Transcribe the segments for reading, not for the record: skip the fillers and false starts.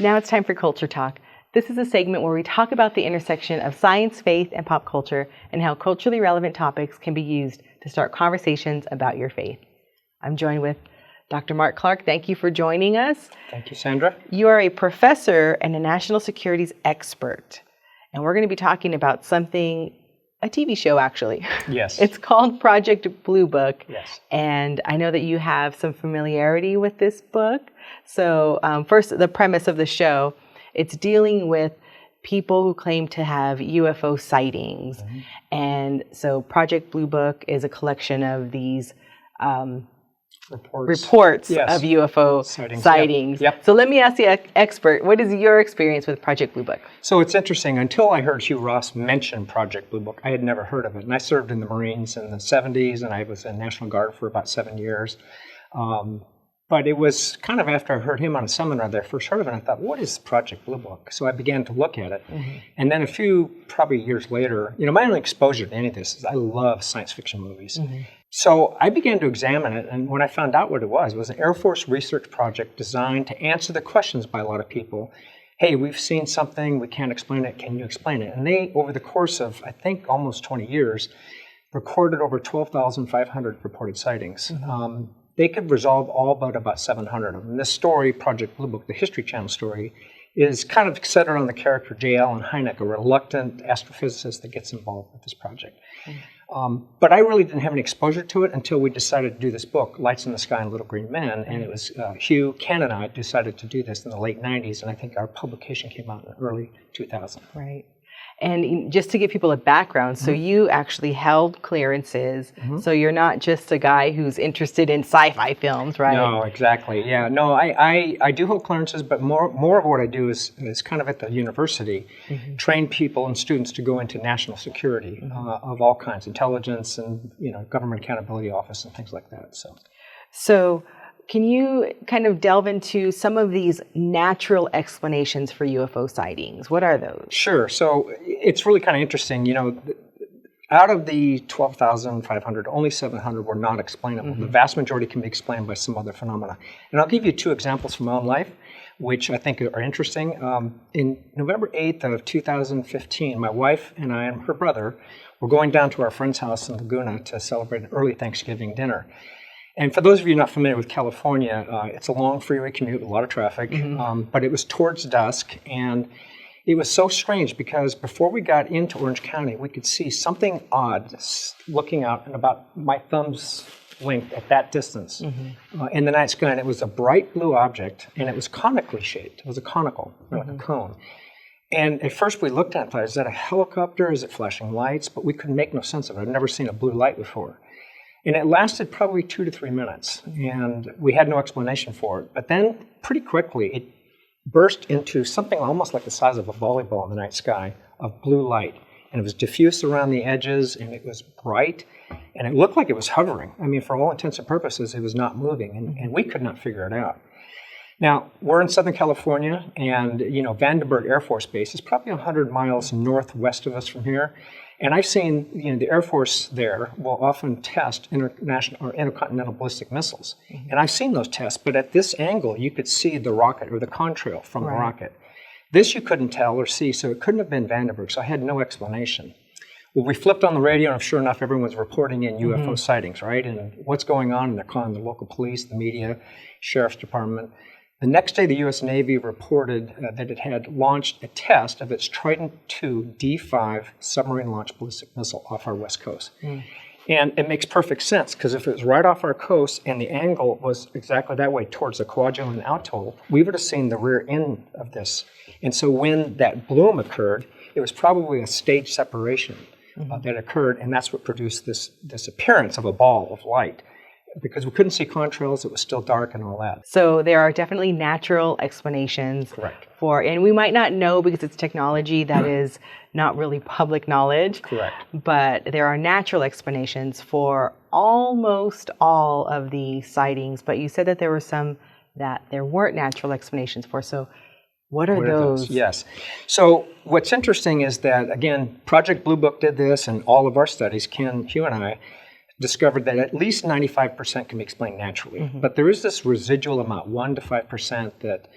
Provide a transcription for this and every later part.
Now it's time for Culture Talk. This is a segment where we talk about the intersection of science, faith, and pop culture and how culturally relevant topics can be used to start conversations about your faith. I'm joined with Dr. Mark Clark. Thank you for joining us. Thank you, Sandra. You are a professor and a national securities expert. And we're going to be talking about something, a TV show actually. Yes. It's called Project Blue Book. Yes. And I know that you have some familiarity with this book. So first, the premise of the show, it's dealing with people who claim to have UFO sightings. Mm-hmm. And so Project Blue Book is a collection of these reports yes. of UFO sightings. Yep. So let me ask the expert, what is your experience with Project Blue Book? So it's interesting. Until I heard Hugh Ross mention Project Blue Book, I had never heard of it. And I served in the Marines in the 70s, and I was in National Guard for about 7 years. But it was kind of after I heard him on a seminar that I first heard of it, and I thought, what is Project Blue Book? So I began to look at it. Mm-hmm. And then a few, probably years later, my only exposure to any of this is I love science fiction movies. Mm-hmm. So I began to examine it, and when I found out what it was an Air Force research project designed to answer the questions by a lot of people. Hey, we've seen something, we can't explain it, can you explain it? And they, over the course of, I think, almost 20 years, recorded over 12,500 reported sightings. Mm-hmm. They could resolve all but about 700 of them. This story, Project Blue Book, the History Channel story, is kind of centered on the character J. Allen Hynek, a reluctant astrophysicist that gets involved with this project. Mm-hmm. But I really didn't have any exposure to it until we decided to do this book, Lights in the Sky and Little Green Men, and it was Hugh, Ken, and I decided to do this in the late 90s, and I think our publication came out in the early 2000s. Right. And just to give people a background, so mm-hmm. you actually held clearances, mm-hmm. so you're not just a guy who's interested in sci-fi films, right? No, exactly. Yeah, no, I do hold clearances, but more of what I do is kind of at the university, mm-hmm. train people and students to go into national security mm-hmm. Of all kinds, intelligence and government accountability office and things like that. So can you kind of delve into some of these natural explanations for UFO sightings? What are those? Sure. So it's really kind of interesting. Out of the 12,500, only 700 were not explainable. Mm-hmm. The vast majority can be explained by some other phenomena. And I'll give you two examples from my own life, which I think are interesting. In November 8th of 2015, my wife and I and her brother were going down to our friend's house in Laguna to celebrate an early Thanksgiving dinner. And for those of you not familiar with California, it's a long freeway commute, a lot of traffic, mm-hmm. But it was towards dusk, and it was so strange because before we got into Orange County, we could see something odd looking out and about my thumb's length at that distance mm-hmm. In the night sky, and it was a bright blue object, and it was conically shaped. It was a conical, like mm-hmm. a cone. And at first we looked at it and thought, is that a helicopter? Is it flashing lights? But we could make no sense of it. I'd never seen a blue light before. And it lasted probably 2 to 3 minutes, and we had no explanation for it. But then, pretty quickly, it burst into something almost like the size of a volleyball in the night sky of blue light. And it was diffused around the edges, and it was bright, and it looked like it was hovering. I mean, for all intents and purposes, it was not moving, and we could not figure it out. Now, we're in Southern California, and, Vandenberg Air Force Base is probably 100 miles northwest of us from here. And I've seen, the Air Force there will often test international or intercontinental ballistic missiles. Mm-hmm. And I've seen those tests, but at this angle, you could see the rocket or the contrail from the rocket. This you couldn't tell or see, so it couldn't have been Vandenberg, so I had no explanation. Well, we flipped on the radio, and sure enough, everyone's reporting in UFO mm-hmm. sightings, right? And what's going on? And they're calling the local police, the media, sheriff's department. The next day, the U.S. Navy reported that it had launched a test of its Trident II D5 submarine-launched ballistic missile off our west coast. Mm. And it makes perfect sense, because if it was right off our coast and the angle was exactly that way towards the Kwajalein Atoll, we would have seen the rear end of this. And so when that bloom occurred, it was probably a stage separation mm-hmm. That occurred, and that's what produced this appearance of a ball of light. Because we couldn't see contrails, it was still dark and all that. So there are definitely natural explanations. Correct. And we might not know because it's technology that is not really public knowledge. Correct. But there are natural explanations for almost all of the sightings. But you said that there were some that there weren't natural explanations for. So what are those? Yes. So what's interesting is that, again, Project Blue Book did this, and all of our studies, Ken, Hugh, and I, discovered that at least 95% can be explained naturally. Mm-hmm. But there is this residual amount, 1 to 5%, that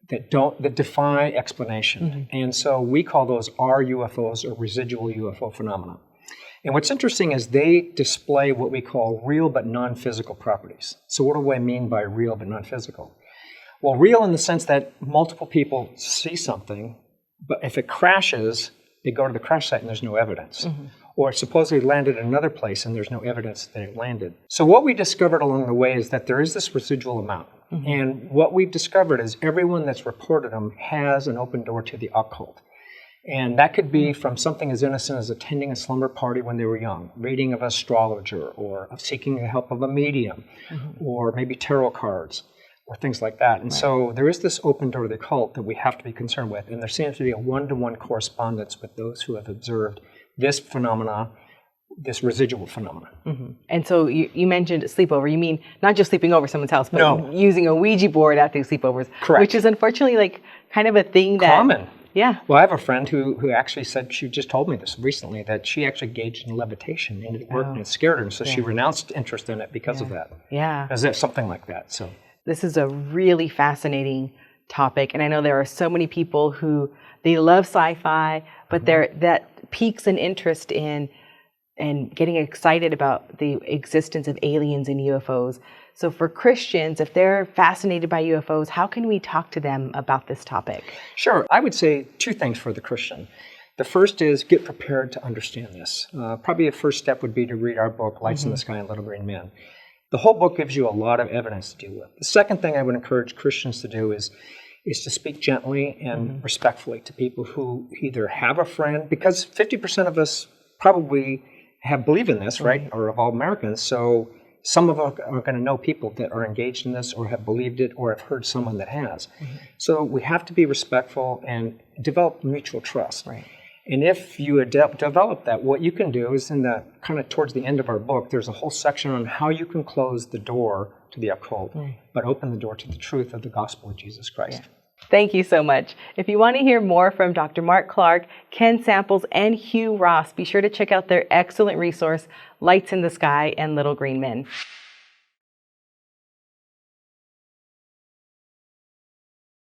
that defy explanation. And so we call those RUFOs, or residual UFO phenomena. And what's interesting is they display what we call real but non-physical properties. So what do I mean by real but non-physical? Well, real in the sense that multiple people see something, but if it crashes, they go to the crash site and there's no evidence. Or it supposedly landed in another place and there's no evidence that it landed. So what we discovered along the way is that there is this residual amount. And what we've discovered is everyone that's reported them has an open door to the occult. And that could be from something as innocent as attending a slumber party when they were young, reading of an astrologer, or of seeking the help of a medium, or maybe tarot cards, or things like that. And so there is this open door to the occult that we have to be concerned with. And there seems to be a one-to-one correspondence with those who have observed this phenomena, this residual phenomena. And so you mentioned sleepover. You mean not just sleeping over someone's house, but using a Ouija board at these sleepovers. Correct. Which is unfortunately like kind of a thing that... Common. Yeah. Well, I have a friend who actually said, she just told me this recently, that she actually engaged in levitation and it worked and it scared her. And so she renounced interest in it because of that. Yeah. Because there's something like that. So this is a really fascinating topic. And I know there are so many people who, they love sci-fi, but that piques an interest in and getting excited about the existence of aliens and UFOs. So for Christians, if they're fascinated by UFOs, how can we talk to them about this topic? Sure. I would say two things for the Christian. The first is get prepared to understand this. Probably a first step would be to read our book, Lights in the Sky and Little Green Men. The whole book gives you a lot of evidence to deal with. The second thing I would encourage Christians to do is to speak gently and respectfully to people who either have a friend, because 50% of us probably believe in this, right? Or of all Americans. So some of us are going to know people that are engaged in this or have believed it or have heard someone that has. So we have to be respectful and develop mutual trust. Right. And if you develop that, what you can do is in the kind of towards the end of our book, there's a whole section on how you can close the door to the occult, but open the door to the truth of the gospel of Jesus Christ. Thank you so much. If you want to hear more from Dr. Mark Clark, Ken Samples, and Hugh Ross, be sure to check out their excellent resource, Lights in the Sky and Little Green Men.